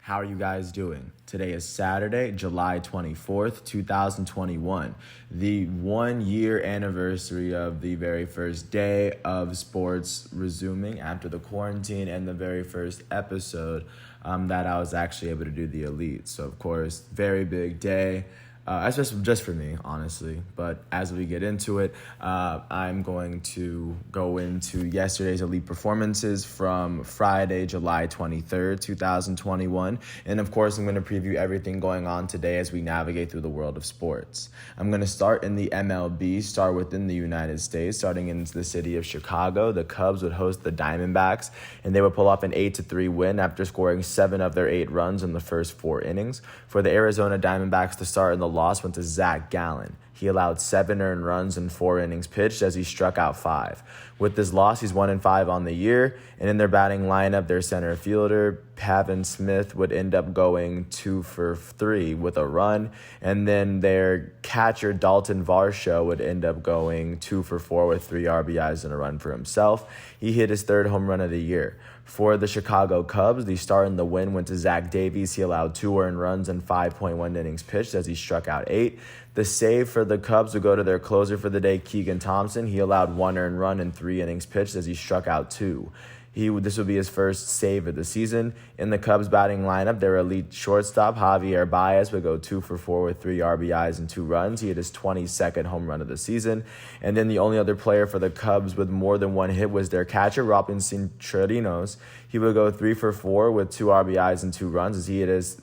How are you guys doing? Today is Saturday, July 24th, 2021, the 1-year anniversary of the very first day of sports resuming after the quarantine and the very first episode that I was actually able to do the Elite. So, of course, very big day. Especially just for me, honestly. But as we get into it, I'm going to go into yesterday's elite performances from Friday, July 23rd, 2021. And of course, I'm going to preview everything going on today as we navigate through the world of sports. I'm going to start in the MLB, start within the United States, starting in the city of Chicago. The Cubs would host the Diamondbacks, and they would pull off an 8-3 win after scoring 7 of their 8 runs in the first 4 innings. For the Arizona Diamondbacks, the start in the loss went to Zach Gallen. He allowed 7 earned runs in 4 innings pitched as he struck out 5. With this loss, he's 1-5 on the year, and in their batting lineup, their center fielder, Pavin Smith, would end up going 2 for 3 with a run, and then their catcher, Dalton Varsho, would end up going 2 for 4 with 3 RBIs and a run for himself. He hit his 3rd home run of the year. For the Chicago Cubs, the start in the win went to Zach Davies. He allowed 2 earned runs in 5.1 innings pitched as he struck out 8. The save for the Cubs would go to their closer for the day, Keegan Thompson. He allowed 1 earned run in 3 innings pitched as he struck out 2. This would be his first save of the season. In the Cubs batting lineup, their elite shortstop, Javier Baez, would go 2 for 4 with 3 RBIs and 2 runs. He hit his 22nd home run of the season. And then the only other player for the Cubs with more than 1 hit was their catcher, Robinson Chirinos. He would go 3 for 4 with 2 RBIs and 2 runs as he hit his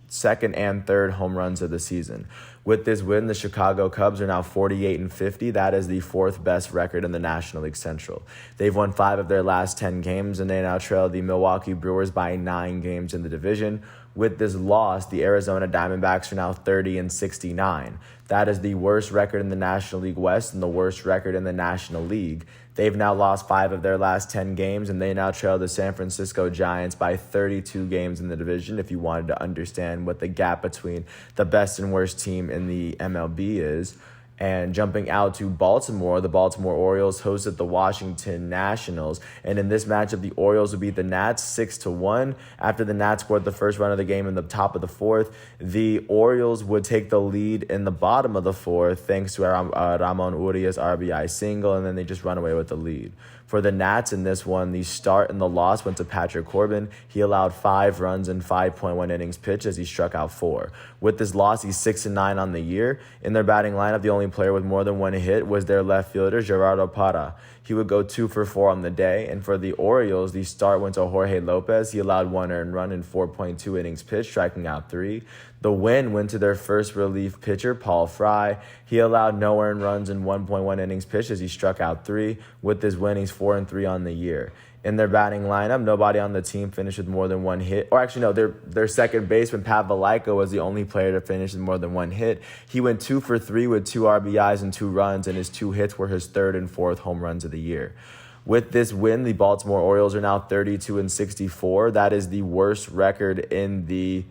2nd and 3rd home runs of the season. With this win, the Chicago Cubs are now 48-50. That is the 4th best record in the National League Central. They've won 5 of their last 10 games, and they now trail the Milwaukee Brewers by 9 games in the division. With this loss, the Arizona Diamondbacks are now 30-69. That is the worst record in the National League West and the worst record in the National League. They've now lost 5 of their last 10 games, and they now trail the San Francisco Giants by 32 games in the division, if you wanted to understand what the gap between the best and worst team in the MLB is. And jumping out to Baltimore, the Baltimore Orioles hosted the Washington Nationals. And in this matchup, the Orioles would beat the Nats 6-1. After the Nats scored the first run of the game in the top of the 4th, the Orioles would take the lead in the bottom of the 4th thanks to Ramon Urias' RBI single, and then they just run away with the lead. For the Nats in this one, the start and the loss went to Patrick Corbin. He allowed 5 runs in 5.1 innings pitched as he struck out 4. With this loss, he's 6-9 on the year. In their batting lineup, the only player with more than 1 hit was their left fielder, Gerardo Parra. He would go 2 for 4 on the day. And for the Orioles, the start went to Jorge Lopez. He allowed 1 earned run in 4.2 innings pitched, striking out 3. The win went to their first relief pitcher, Paul Fry. He allowed no earned runs in 1.1 innings pitched as he struck out 3. With this win, he's 4-3 on the year. In their batting lineup, nobody on the team finished with more than 1 hit. Or actually, no, their second baseman, Pat Valaika, was the only player to finish with more than 1 hit. He went 2 for 3 with 2 RBIs and 2 runs, and his 2 hits were his 3rd and 4th home runs of the year. With this win, the Baltimore Orioles are now 32-64. That is the worst record in the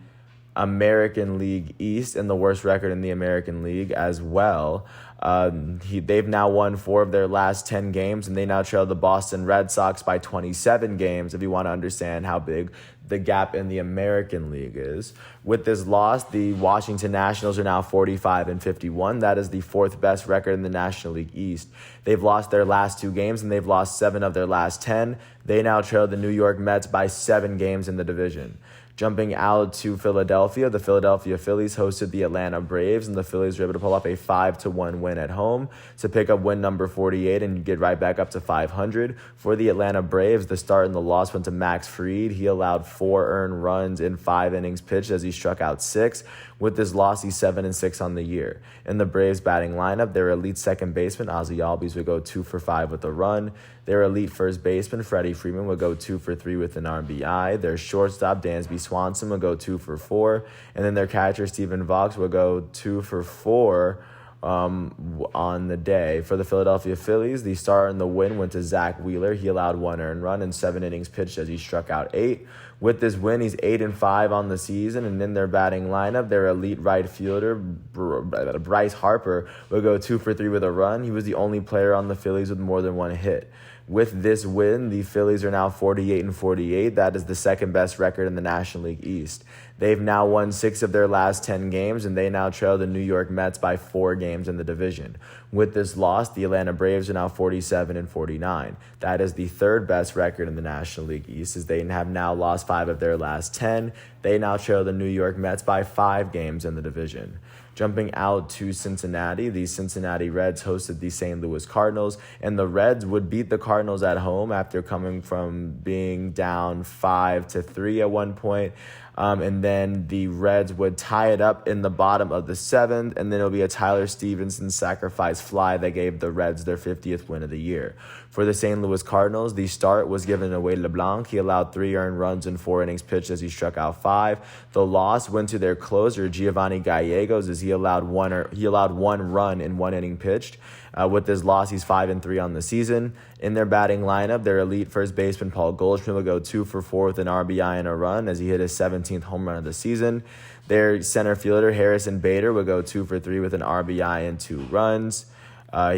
American League East and the worst record in the American League as well. They've now won 4 of their last 10 games, and they now trail the Boston Red Sox by 27 games, if you want to understand how big the gap in the American League is. With this loss, the Washington Nationals are now 45-51. That is the 4th best record in the National League East. They've lost their last 2 games, and they've lost 7 of their last 10. They now trail the New York Mets by 7 games in the division. Jumping out to Philadelphia, the Philadelphia Phillies hosted the Atlanta Braves, and the Phillies were able to pull off a 5-1 win at home to pick up win number 48 and get right back up to 500. For the Atlanta Braves, the start and the loss went to Max Fried. He allowed 4 earned runs in 5 innings pitched as he struck out 6. With this loss, he's 7-6 on the year. In the Braves batting lineup, their elite second baseman, Ozzie Albies, would go 2 for 5 with a run. Their elite first baseman, Freddie Freeman, would go 2 for 3 with an RBI. Their shortstop, Dansby Swanson, would go 2 for 4. And then their catcher, Stephen Vogt, would go 2 for 4 on the day. For the Philadelphia Phillies, the star in the win went to Zach Wheeler. He allowed 1 earned run in 7 innings pitched as he struck out 8. With this win, he's 8-5 on the season, and in their batting lineup, their elite right fielder, Bryce Harper, would go 2 for 3 with a run. He was the only player on the Phillies with more than 1 hit. With this win, the Phillies are now 48-48. That is the second best record in the National League East. They've now won 6 of their last 10 games, and they now trail the New York Mets by 4 games in the division. With this loss, the Atlanta Braves are now 47-49. That is the third best record in the National League East, as they have now lost 5 of their last 10. They now trail the New York Mets by 5 games in the division. Jumping out to Cincinnati, the Cincinnati Reds hosted the St. Louis Cardinals, and the Reds would beat the Cardinals at home after coming from being down 5-3 at one point. And then the Reds would tie it up in the bottom of the 7th, and then it'll be a Tyler Stevenson sacrifice fly that gave the Reds their 50th win of the year. For the St. Louis Cardinals, the start was given to Wade LeBlanc. He allowed 3 earned runs in 4 innings pitched as he struck out 5. The loss went to their closer, Giovanni Gallegos, as he allowed one run in 1 inning pitched. With this loss, he's 5-3 on the season. In their batting lineup, their elite first baseman Paul Goldschmidt will go 2 for 4 with an RBI and a run as he hit his 17th home run of the season. Their center fielder Harrison Bader would go 2 for 3 with an RBI and 2 runs.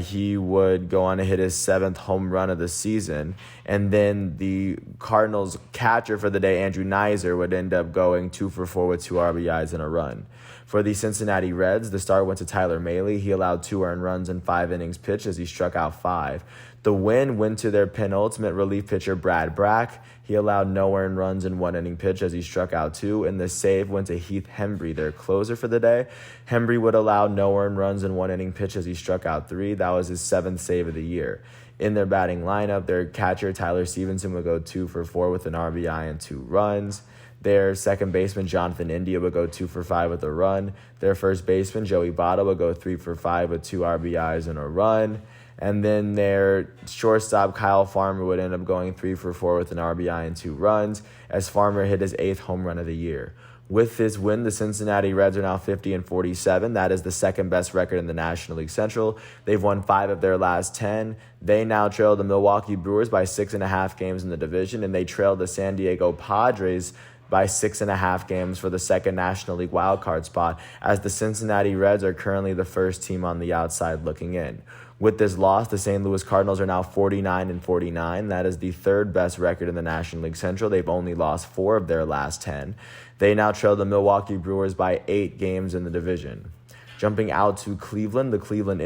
He would go on to hit his 7th home run of the season. And then the Cardinals catcher for the day, Andrew Knizer, would end up going 2 for 4 with 2 RBIs and a run. For the Cincinnati Reds, the start went to Tyler Mahle. He allowed 2 earned runs in 5 innings pitched as he struck out 5. The win went to their penultimate relief pitcher, Brad Brack. He allowed no earned runs in 1 inning pitch as he struck out 2. And the save went to Heath Hembree, their closer for the day. Hembree would allow no earned runs in 1 inning pitch as he struck out 3. That was his 7th save of the year. In their batting lineup, their catcher, Tyler Stevenson, would go 2 for 4 with an RBI and 2 runs. Their second baseman, Jonathan India, would go 2 for 5 with a run. Their first baseman, Joey Votto, would go 3 for 5 with 2 RBIs and a run. And then their shortstop, Kyle Farmer, would end up going 3 for 4 with an RBI and 2 runs, as Farmer hit his 8th home run of the year. With this win, the Cincinnati Reds are now 50-47. That is the second best record in the National League Central. They've won 5 of their last 10. They now trail the Milwaukee Brewers by 6.5 games in the division, and they trail the San Diego Padres by 6.5 games for the second National League wildcard spot, as the Cincinnati Reds are currently the first team on the outside looking in. With this loss, the St. Louis Cardinals are now 49-49. That is the third best record in the National League Central. They've only lost 4 of their last 10. They now trail the Milwaukee Brewers by 8 games in the division. Jumping out to Cleveland, the Cleveland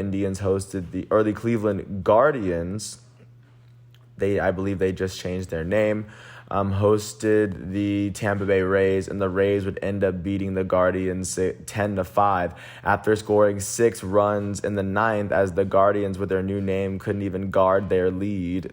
Cleveland Guardians, I believe they just changed their name, hosted the Tampa Bay Rays, and the Rays would end up beating the Guardians 10-5 after scoring 6 runs in the 9th, as the Guardians, with their new name, couldn't even guard their lead.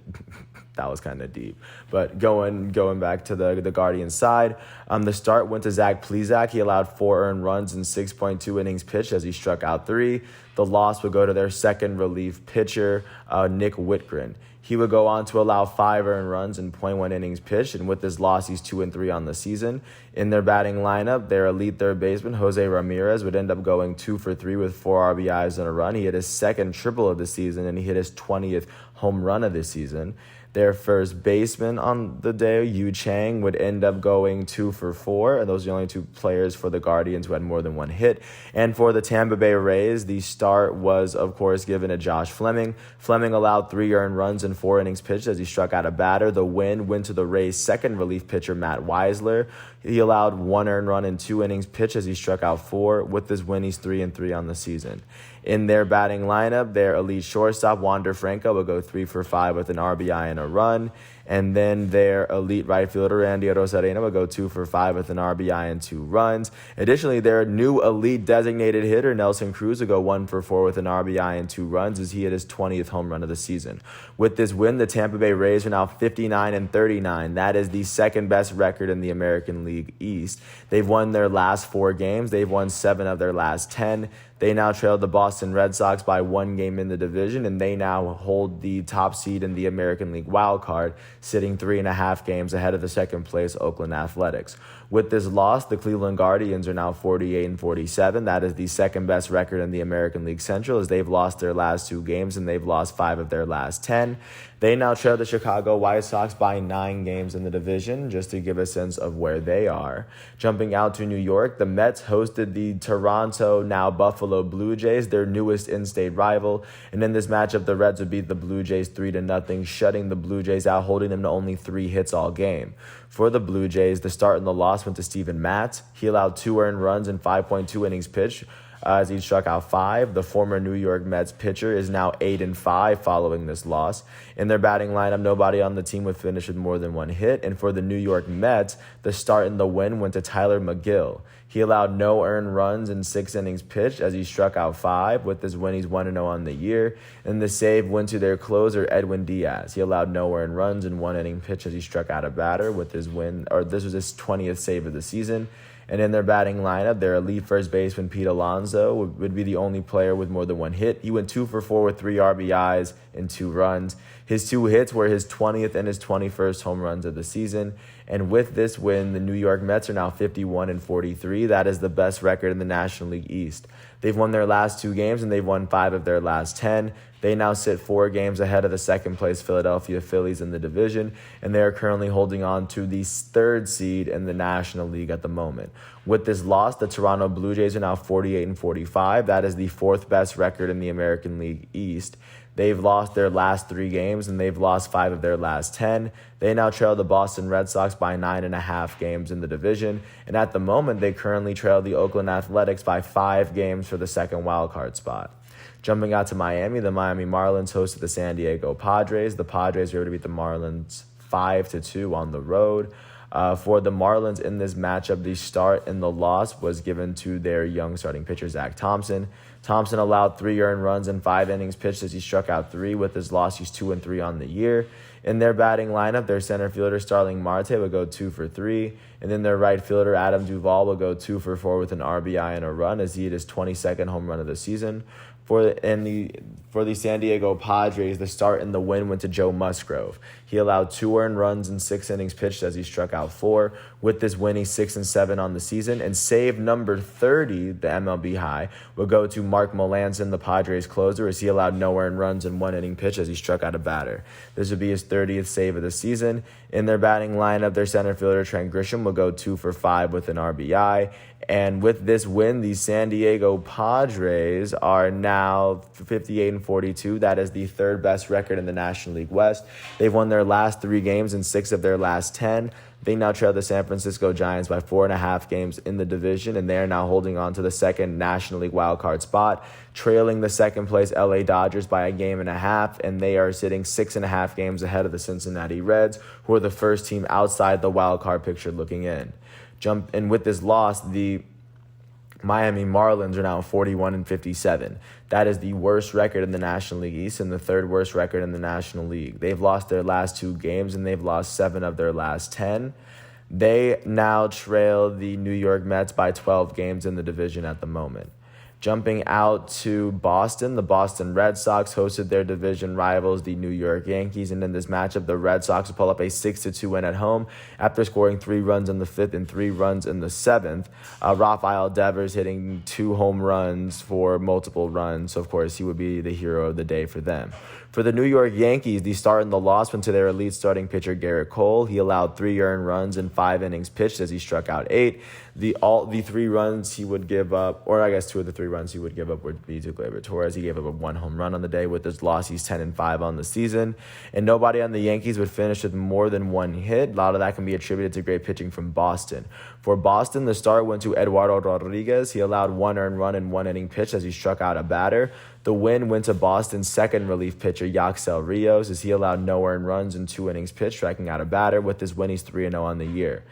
That was kind of deep. But going back to the Guardians side, the start went to Zach Plesac. He allowed 4 earned runs in 6.2 innings pitched as he struck out 3. The loss would go to their second relief pitcher, Nick Whitgren. He would go on to allow 5 earned runs in 0.1 innings pitched, and with this loss, he's 2-3 on the season. In their batting lineup, their elite third baseman, Jose Ramirez, would end up going 2 for 3 with 4 RBIs and a run. He hit his second triple of the season, and he hit his 20th home run of the season. Their first baseman on the day, Yu Chang, would end up going 2 for 4. And those are the only 2 players for the Guardians who had more than 1 hit. And for the Tampa Bay Rays, the start was, of course, given to Josh Fleming. Fleming allowed 3 earned runs in 4 innings pitched as he struck out a batter. The win went to the Rays' second relief pitcher, Matt Weisler. He allowed 1 earned run in 2 innings pitched as he struck out 4. With this win, he's 3-3 on the season. In their batting lineup, their elite shortstop, Wander Franco, will go 3 for 5 with an RBI and a run. And then their elite right fielder, Randy Rosarena, will go 2 for 5 with an RBI and 2 runs. Additionally, their new elite designated hitter, Nelson Cruz, will go 1 for 4 with an RBI and 2 runs as he hit his 20th home run of the season. With this win, the Tampa Bay Rays are now 59-39. That is the second best record in the American League East. They've won their last 4 games. They've won 7 of their last 10. They now trail the Boston Red Sox by 1 game in the division, and they now hold the top seed in the American League wild card, sitting 3.5 games ahead of the second place Oakland Athletics. With this loss, the Cleveland Guardians are now 48-47. That is the second best record in the American League Central, as they've lost their last 2 games and they've lost 5 of their last 10. They now trail the Chicago White Sox by 9 games in the division, just to give a sense of where they are. Jumping out to New York, the Mets hosted the Toronto, now Buffalo Blue Jays, their newest in-state rival. And in this matchup, the Reds would beat the Blue Jays 3-0, shutting the Blue Jays out, holding them to only 3 hits all game. For the Blue Jays, the start and the loss went to Steven Matz. He allowed 2 earned runs in 5.2 innings pitched, as he struck out 5. The former New York Mets pitcher is now 8-5 following this loss. In their batting lineup, nobody on the team would finish with more than 1 hit. And for the New York Mets, the start and the win went to Tyler McGill. He allowed no earned runs in 6 innings pitched, as he struck out 5. With this win, he's 1-0 on the year. And the save went to their closer, Edwin Diaz. He allowed no earned runs in 1 inning pitched, as he struck out a batter with his win, or this was his 20th save of the season. And in their batting lineup, their elite first baseman, Pete Alonso, would be the only player with more than 1 hit. He went 2 for 4 with 3 RBIs and 2 runs. His 2 hits were his 20th and his 21st home runs of the season. And with this win, the New York Mets are now 51-43. That is the best record in the National League East. They've won their last 2 games, and they've won 5 of their last 10. They now sit 4 games ahead of the second-place Philadelphia Phillies in the division, and they are currently holding on to the 3rd seed in the National League at the moment. With this loss, the Toronto Blue Jays are now 48-45. That is the 4th best record in the American League East. They've lost their last 3 games, and they've lost 5 of their last 10. They now trail the Boston Red Sox by 9.5 games in the division, and at the moment, they currently trail the Oakland Athletics by 5 games for the second wildcard spot. Jumping out to Miami, the Miami Marlins hosted the San Diego Padres. The Padres were able to beat the Marlins 5-2 on the road. For the Marlins in this matchup, the start and the loss was given to their young starting pitcher, Zach Thompson. Thompson allowed 3 earned runs in 5 innings pitched, as he struck out 3. With his loss, he's 2-3 on the year. In their batting lineup, their center fielder, Starling Marte, would go 2 for 3. And then their right fielder, Adam Duvall, will go 2 for 4 with an RBI and a run, as he hit his 22nd home run of the season. For the San Diego Padres, the start and the win went to Joe Musgrove. He allowed 2 earned runs in 6 innings pitched, as he struck out 4. With this win, he's 6-7 on the season. And save number 30, the MLB high, will go to Mark Melancon, the Padres closer, as he allowed no earned runs in 1 inning pitch, as he struck out a batter. This would be his 30th save of the season. In their batting lineup, their center fielder, Trent Grisham, will go 2 for 5 with an RBI. And with this win, the San Diego Padres are now 58-42. That is the 3rd best record in the National League West. They've won their last 3 games and 6 of their last 10. They now trail the San Francisco Giants by 4.5 games in the division, and they are now holding on to the 2nd National League wildcard spot, trailing the 2nd place LA Dodgers by 1.5 games, and they are sitting 6.5 games ahead of the Cincinnati Reds, who are the first team outside the wildcard picture looking in. And with this loss, the Miami Marlins are now 41-57. That is the worst record in the National League East and the 3rd worst record in the National League. They've lost their last 2 games, and they've lost 7 of their last 10. They now trail the New York Mets by 12 games in the division at the moment. Jumping out to Boston, the Boston Red Sox hosted their division rivals, the New York Yankees. And in this matchup, the Red Sox will pull up a 6-2 win at home after scoring 3 runs in the 5th and 3 runs in the 7th. Rafael Devers hitting 2 home runs for multiple runs. So, of course, he would be the hero of the day for them. For the New York Yankees, the start and the loss went to their elite starting pitcher, Garrett Cole. He allowed 3 earned runs in 5 innings pitched, as he struck out 8. The 3 runs he would give up, or I guess 2 of the 3 runs he would give up would be to Gleyber Torres. He gave up 1 home run on the day. With his loss, he's 10-5 on the season. And nobody on the Yankees would finish with more than 1 hit. A lot of that can be attributed to great pitching from Boston. For Boston, the start went to Eduardo Rodriguez. He allowed 1 earned run in 1 inning pitch, as he struck out a batter. The win went to Boston's 2nd relief pitcher, Yaxel Rios, as he allowed no earned runs in 2 innings pitched, striking out a batter. With his win, he's 3-0 on the year.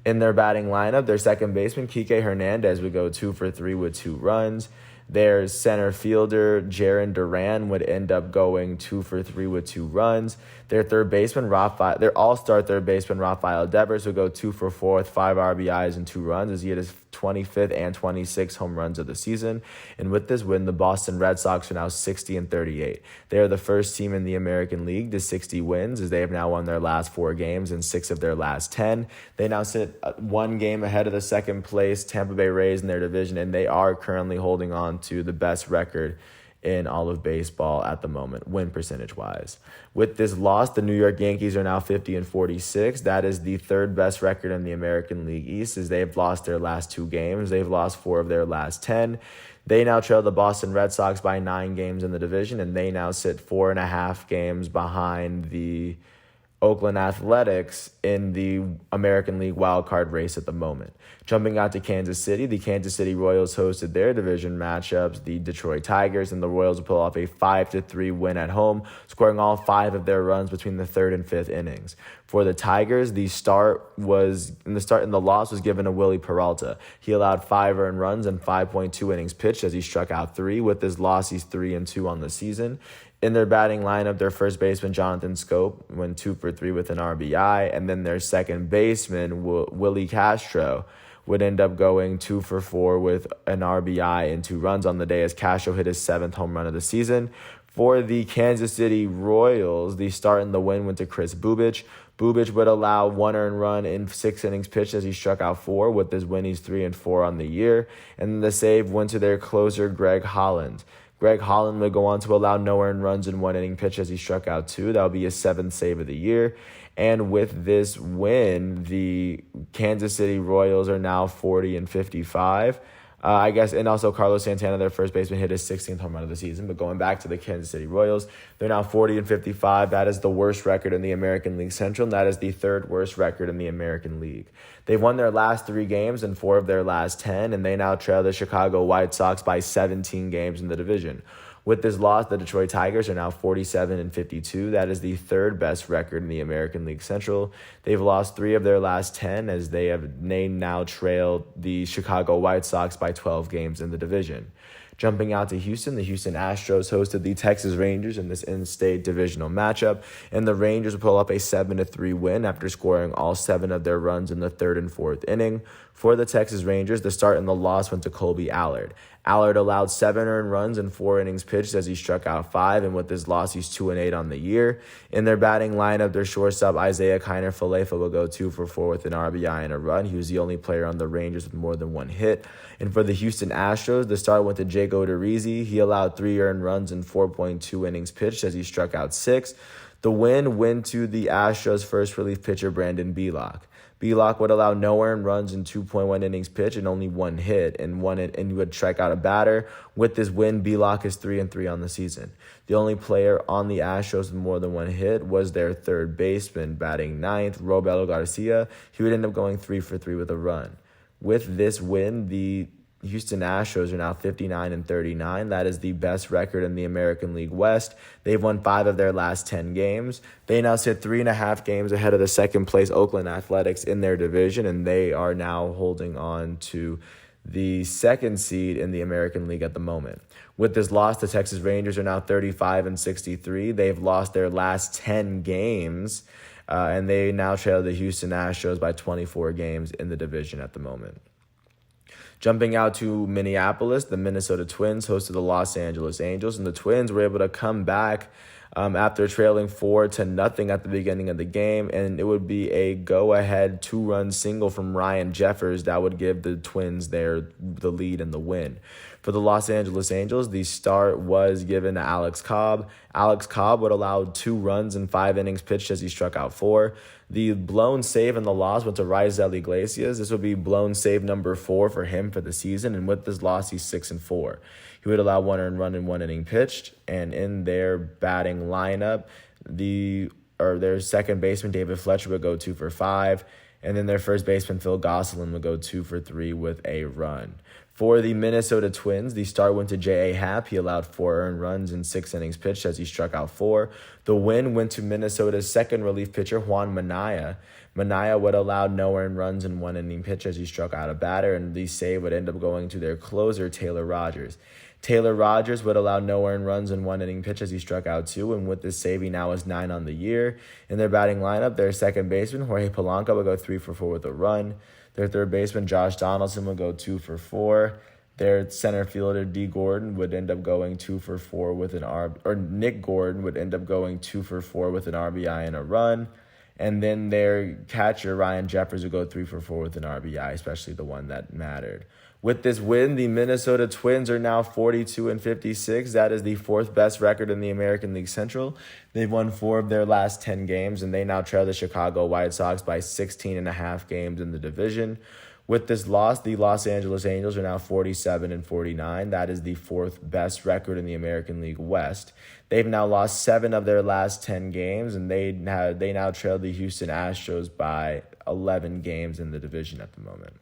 In their batting lineup, their second baseman, Kike Hernandez, would go 2 for 3 with 2 runs. Their center fielder, Jarren Duran, would end up going 2 for 3 with 2 runs. Their their all-star third baseman, Rafael Devers, would go 2 for 4 with 5 RBIs and 2 runs as he hit his 25th and 26th home runs of the season. And with this win, the Boston Red Sox are now 60-38. They are the first team in the American League to 60 wins as they have now won their last 4 games and 6 of their last 10. They now sit 1 game ahead of the second place Tampa Bay Rays in their division, and they are currently holding on to the best record in all of baseball at the moment, win percentage-wise. With this loss, the New York Yankees are now 50-46. That is the third best record in the American League East as they have lost their last 2 games. They've lost 4 of their last 10. They now trail the Boston Red Sox by 9 games in the division, and they now sit 4.5 games behind the Oakland Athletics in the American League wildcard race at the moment. Jumping out to Kansas City, the Kansas City Royals hosted their division matchups, the Detroit Tigers, and the Royals pull off a 5-3 win at home, scoring all 5 of their runs between the 3rd and 5th innings. For the Tigers, the loss was given to Willie Peralta. He allowed 5 earned runs and 5.2 innings pitched as he struck out 3. With this loss, he's 3-2 on the season. In their batting lineup, their first baseman, Jonathan Scope, went 2 for 3 with an RBI, and then their second baseman, Willie Castro, would end up going 2 for 4 with an RBI and 2 runs on the day as Castro hit his 7th home run of the season. For the Kansas City Royals, the start and the win went to Chris Bubich. Bubich would allow 1 earned run in 6 innings pitched as he struck out 4. With this win, he's 3-4 on the year. And the save went to their closer, Greg Holland. Greg Holland would go on to allow no earned runs in 1 inning pitch as he struck out 2. That would be his 7th save of the year. And with this win, the Kansas City Royals are now 40-55. And also Carlos Santana, their first baseman, hit his 16th home run of the season. But going back to the Kansas City Royals, they're now 40-55. That is the worst record in the American League Central, and that is the 3rd worst record in the American League. They've won their last 3 games and 4 of their last 10, and they now trail the Chicago White Sox by 17 games in the division. With this loss, the Detroit Tigers are now 47-52. That is the 3rd best record in the American League Central. They've lost 3 of their last 10 as they now trail the Chicago White Sox by 12 games in the division. Jumping out to Houston, the Houston Astros hosted the Texas Rangers in this in-state divisional matchup, and the Rangers pull up a 7-3 win after scoring all 7 of their runs in the 3rd and 4th inning. For the Texas Rangers, the start and the loss went to Colby Allard. Allard allowed 7 earned runs in 4 innings pitched as he struck out 5, and with his loss, he's 2-8 on the year. In their batting lineup, their shortstop, Isaiah Kiner-Falefa, will go 2 for 4 with an RBI and a run. He was the only player on the Rangers with more than 1 hit. And for the Houston Astros, the start went to Jake Odorizzi. He allowed 3 earned runs in 4.2 innings pitched as he struck out 6. The win went to the Astros' first relief pitcher, Brandon Belock. Belock would allow no earned runs in 2.1 innings pitched and only 1 hit, and he would strike out a batter. With this win, Belock is 3-3 on the season. The only player on the Astros with more than 1 hit was their third baseman, batting 9th, Robel Garcia. He would end up going 3 for 3 with a run. With this win, the Houston Astros are now 59-39. That is the best record in the American League West. They've won 5 of their last 10 games. They now sit 3.5 games ahead of the second place Oakland Athletics in their division, and they are now holding on to the 2nd seed in the American League at the moment. With this loss, the Texas Rangers are now 35-63. They've lost their last 10 games, and they now trail the Houston Astros by 24 games in the division at the moment. Jumping out to Minneapolis, the Minnesota Twins hosted the Los Angeles Angels, and the Twins were able to come back after trailing 4-0 at the beginning of the game, and it would be a go-ahead 2-run single from Ryan Jeffers that would give the Twins the lead and the win. For the Los Angeles Angels, the start was given to Alex Cobb. Alex Cobb would allow 2 runs in 5 innings pitched as he struck out 4. The blown save and the loss went to Raisel Iglesias. This would be blown save number 4 for him for the season, and with this loss, he's 6-4. He would allow 1 earned run in 1 inning pitched, and in their batting lineup, their second baseman, David Fletcher, would go 2 for 5, and then their first baseman, Phil Gosselin, would go 2 for 3 with a run. For the Minnesota Twins, the start went to J.A. Happ. He allowed 4 earned runs in 6 innings pitched as he struck out 4. The win went to Minnesota's second relief pitcher, Juan Minaya. Manaea would allow no earned runs in one inning pitch as he struck out a batter, and the save would end up going to their closer, Taylor Rogers. Taylor Rogers would allow no earned runs in one inning pitch as he struck out 2, and with this save, he now is 9 on the year. In their batting lineup, their second baseman, Jorge Polanco, would go 3 for 4 with a run. Their third baseman, Josh Donaldson, would go 2 for 4. Their center fielder, D. Gordon, would end up going 2 for 4 with an or Nick Gordon would end up going 2 for 4 with an RBI and a run. And then their catcher, Ryan Jeffers, would go 3 for 4 with an RBI, especially the one that mattered. With this win, the Minnesota Twins are now 42-56. That is the 4th best record in the American League Central. They've won 4 of their last 10 games, and they now trail the Chicago White Sox by 16.5 games in the division. With this loss, the Los Angeles Angels are now 47-49. That is the 4th best record in the American League West. They've now lost 7 of their last 10 games, and they now trail the Houston Astros by 11 games in the division at the moment.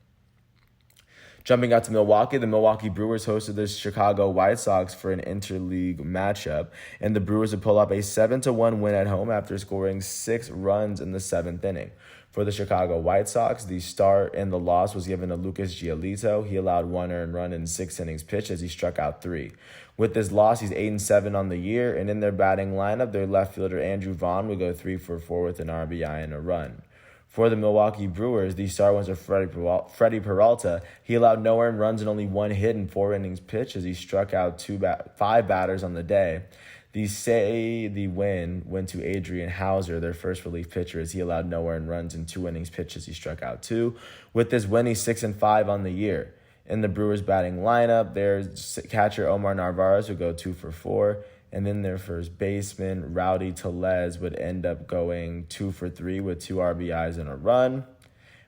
Jumping out to Milwaukee, the Milwaukee Brewers hosted the Chicago White Sox for an interleague matchup, and the Brewers would pull up a 7-1 win at home after scoring 6 runs in the 7th inning. For the Chicago White Sox, the start and the loss was given to Lucas Giolito. He allowed 1 earned run in 6 innings pitched as he struck out 3. With this loss, he's 8-7 on the year, and in their batting lineup, their left fielder Andrew Vaughn would go 3 for 4 with an RBI and a run. For the Milwaukee Brewers, the star was Freddie Peralta. He allowed no earned runs and only 1 hit in 4 innings pitched as he struck out 5 batters on the day. The win went to Adrian Hauser, their first relief pitcher, as he allowed no earned runs in 2 innings pitched as he struck out 2. With this win, he's 6-5 on the year. In the Brewers' batting lineup, their catcher Omar Narvaez would go 2 for 4. And then their first baseman, Rowdy Tellez, would end up going 2 for 3 with 2 RBIs and a run.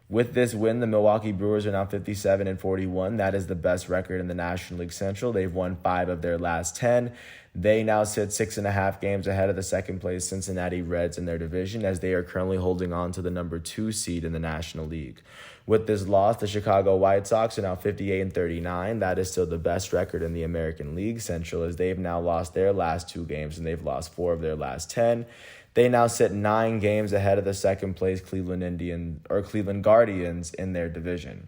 With this win, the Milwaukee Brewers are now 57-41. That is the best record in the National League Central. They've won 5 of their last 10. They now sit 6.5 games ahead of the second-place Cincinnati Reds in their division, as they are currently holding on to the number 2 seed in the National League. With this loss, the Chicago White Sox are now 58-39. That is still the best record in the American League Central, as they've now lost their last 2 games, and they've lost 4 of their last 10. They now sit 9 games ahead of the second-place Cleveland Guardians in their division.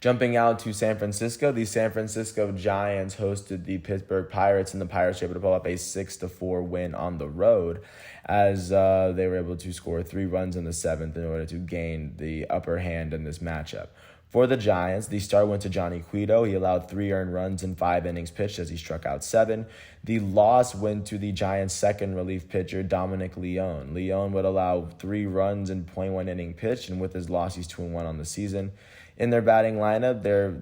Jumping out to San Francisco, the San Francisco Giants hosted the Pittsburgh Pirates, and the Pirates were able to pull up a 6-4 win on the road as they were able to score 3 runs in the 7th in order to gain the upper hand in this matchup. For the Giants, the start went to Johnny Cueto. He allowed 3 earned runs in 5 innings pitched as he struck out 7. The loss went to the Giants' second relief pitcher, Dominic Leone. Leone would allow 3 runs in 0.1 inning pitched, and with his loss, he's 2-1 on the season. In their batting lineup, their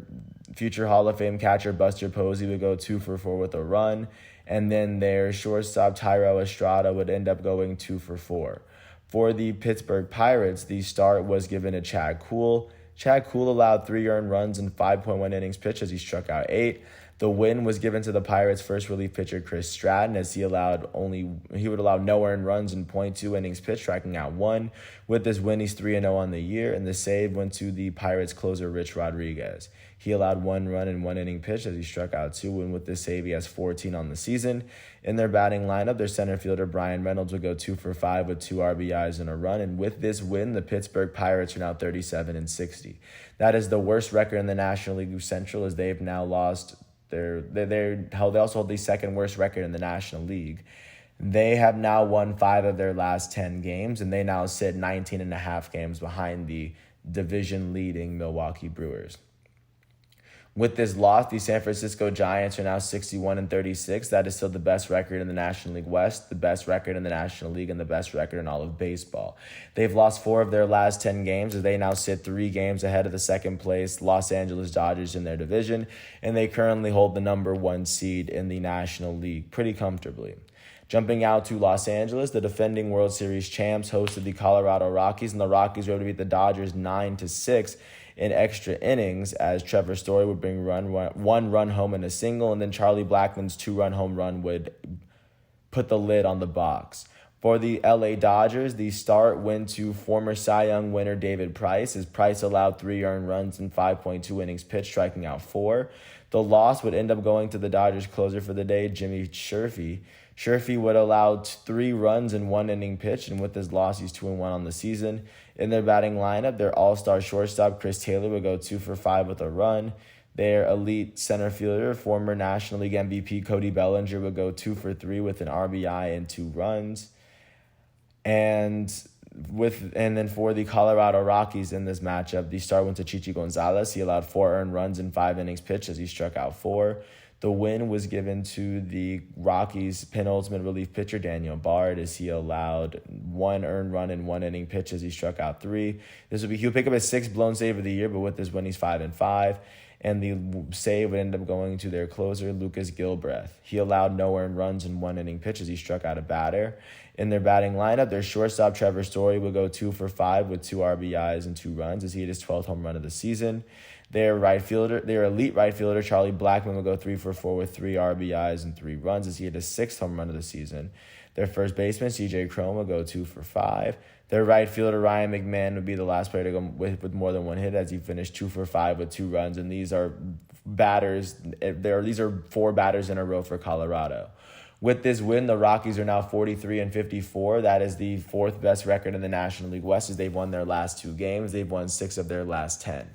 future Hall of Fame catcher, Buster Posey, would go 2 for 4 with a run, and then their shortstop, Thairo Estrada, would end up going 2 for 4. For the Pittsburgh Pirates, the start was given to Chad Kuhl. Chad Kuhl allowed 3 earned runs in 5.1 innings pitched as he struck out 8. The win was given to the Pirates' first relief pitcher, Chris Stratton, as he would allow no earned runs in 0.2 innings pitched, striking out 1. With this win, he's 3-0 on the year, and the save went to the Pirates' closer, Rich Rodriguez. He allowed 1 run in 1 inning pitched as he struck out 2, and with this save, he has 14 on the season. In their batting lineup, their center fielder, Brian Reynolds, would go 2 for 5 with 2 RBIs and a run, and with this win, the Pittsburgh Pirates are now 37-60. That is the worst record in the National League Central, as they've now lost. They also hold the second worst record in the National League. They have now won 5 of their last 10 games, and they now sit 19.5 games behind the division-leading Milwaukee Brewers. With this loss, the San Francisco Giants are now 61-36. That is still the best record in the National League West, the best record in the National League, and the best record in all of baseball. They've lost 4 of their last 10 games, as they now sit 3 games ahead of the second-place Los Angeles Dodgers in their division, and they currently hold the number 1 seed in the National League pretty comfortably. Jumping out to Los Angeles, the defending World Series champs hosted the Colorado Rockies, and the Rockies were able to beat the Dodgers 9-6 in extra innings, as Trevor Story would bring 1 run home in a single, and then Charlie Blackmon's 2-run home run would put the lid on the box. For the LA Dodgers, the start went to former Cy Young winner David Price, as Price allowed 3 earned runs in 5.2 innings pitched, striking out 4. The loss would end up going to the Dodgers closer for the day, Jimmy Sherfy. Sherfy would allow 3 runs in 1 inning pitch, and with this loss, he's 2-1 on the season. In their batting lineup, their all-star shortstop, Chris Taylor, would go 2 for 5 with a run. Their elite center fielder, former National League MVP Cody Bellinger, would go 2 for 3 with an RBI and 2 runs. And then for the Colorado Rockies in this matchup, the start went to Chichi Gonzalez. He allowed 4 earned runs in 5 innings pitched as he struck out 4. The win was given to the Rockies' penultimate relief pitcher, Daniel Bard, as he allowed 1 earned run in 1 inning pitch as he struck out 3. He'll pick up his 6th blown save of the year, but with this win, he's 5-5. And the save would end up going to their closer, Lucas Gilbreth. He allowed no earned runs in 1 inning pitch as he struck out a batter. In their batting lineup, their shortstop, Trevor Story, would go 2 for 5 with 2 RBIs and 2 runs as he hit his 12th home run of the season. Their elite right fielder, Charlie Blackmon, would go 3 for 4 with 3 RBIs and 3 runs as he hit his 6th home run of the season. Their first baseman, CJ Cron, would go 2 for 5. Their right fielder, Ryan McMahon, would be the last player to go with more than 1 hit as he finished 2 for 5 with 2 runs. And these are batters. These are 4 batters in a row for Colorado. With this win, the Rockies are now 43-54. That is the 4th best record in the National League West as they've won their last 2 games. They've won 6 of their last 10.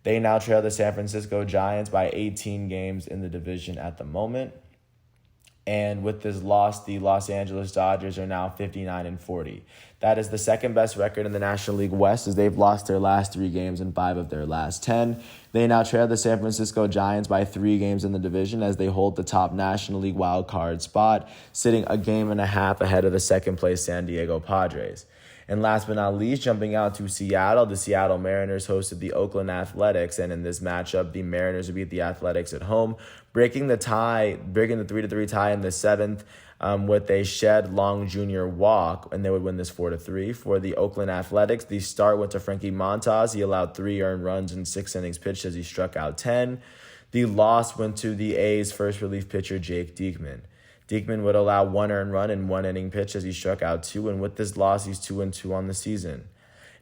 They now trail the San Francisco Giants by 18 games in the division at the moment. And with this loss, the Los Angeles Dodgers are now 59-40. That is the 2nd best record in the National League West as they've lost their last 3 games in 5 of their last 10. They now trail the San Francisco Giants by 3 games in the division as they hold the top National League wild card spot, sitting a game and a half ahead of the 2nd place San Diego Padres. And last but not least, jumping out to Seattle, the Seattle Mariners hosted the Oakland Athletics, and in this matchup, the Mariners would beat the Athletics at home, breaking the 3-3 tie in the 7th with a Shed Long Jr. walk, and they would win this 4-3. For the Oakland Athletics, the start went to Frankie Montas. He allowed 3 earned runs in 6 innings pitched as he struck out 10. The loss went to the A's first relief pitcher, Jake Diekman. Diekman would allow 1 earned run in 1 inning pitch as he struck out 2, and with this loss, he's 2-2 on the season.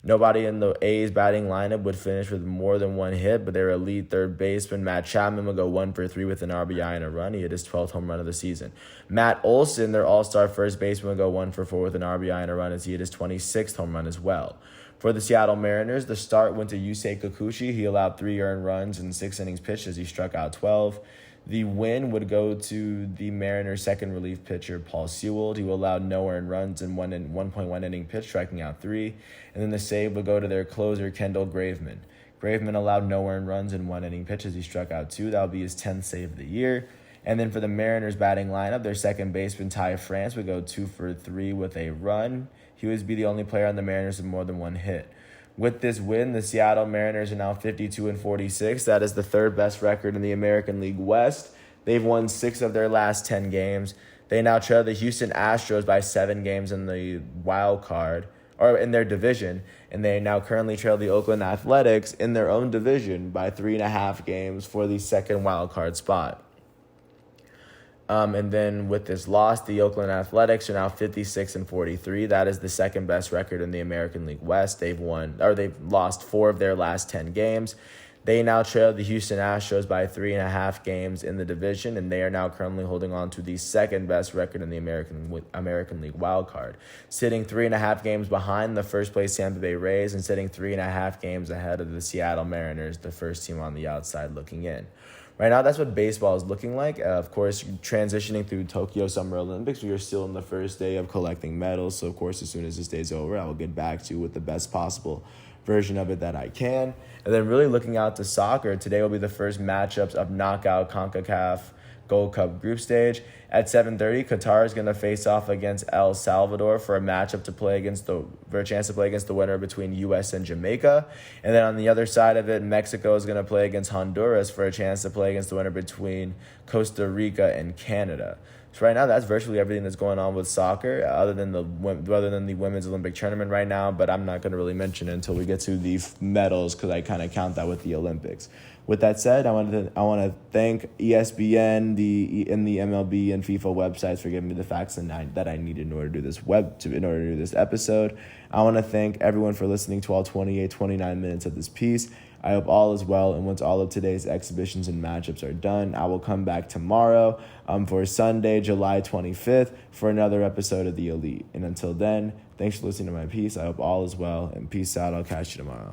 Nobody in the A's batting lineup would finish with more than 1 hit, but their elite third baseman, Matt Chapman, would go 1 for 3 with an RBI and a run. He hit his 12th home run of the season. Matt Olson, their all-star first baseman, would go 1 for 4 with an RBI and a run as he hit his 26th home run as well. For the Seattle Mariners, the start went to Yusei Kikuchi. He allowed 3 earned runs in 6 innings pitched as he struck out 12. The win would go to the Mariners' second relief pitcher, Paul Sewell. He allowed no earned runs in 1.1 inning pitch, striking out 3. And then the save would go to their closer, Kendall Graveman. Graveman allowed no earned runs in 1 inning pitch as he struck out 2. That would be his 10th save of the year. And then for the Mariners' batting lineup, their second baseman, Ty France, would go 2 for 3 with a run. He would be the only player on the Mariners with more than 1 hit. With this win, the Seattle Mariners are now 52-46. That is the 3rd best record in the American League West. They've won 6 of their last 10 games. They now trail the Houston Astros by 7 games in the wild card, or in their division, and they now currently trail the Oakland Athletics in their own division by 3.5 games for the 2nd wild card spot. And then with this loss, the Oakland Athletics are now 56-43. That is the 2nd best record in the American League West. They've lost 4 of their last 10 games. They now trail the Houston Astros by 3.5 games in the division, and they are now currently holding on to the 2nd best record in the American League wild card, sitting 3.5 games behind the first place Tampa Bay Rays and sitting 3.5 games ahead of the Seattle Mariners, the first team on the outside looking in. Right now, that's what baseball is looking like. Of course, transitioning through Tokyo Summer Olympics, we are still in the first day of collecting medals. So, of course, as soon as this day is over, I will get back to you with the best possible version of it that I can. And then really looking out to soccer, today will be the first matchups of knockout CONCACAF Gold Cup group stage. At 7:30, Qatar is going to face off against El Salvador for a matchup for a chance to play against the winner between U.S. and Jamaica. And then on the other side of it, Mexico is going to play against Honduras for a chance to play against the winner between Costa Rica and Canada. So right now, that's virtually everything that's going on with soccer, other than the women's Olympic tournament right now. But I'm not going to really mention it until we get to the medals because I kind of count that with the Olympics. With that said, I want to thank ESPN, the MLB and FIFA websites for giving me the facts that I needed in order to do this episode. I want to thank everyone for listening to all 29 minutes of this piece. I hope all is well, and once all of today's exhibitions and matchups are done, I will come back tomorrow for Sunday, July 25th, for another episode of The Elite. And until then, thanks for listening to my piece. I hope all is well, and peace out. I'll catch you tomorrow.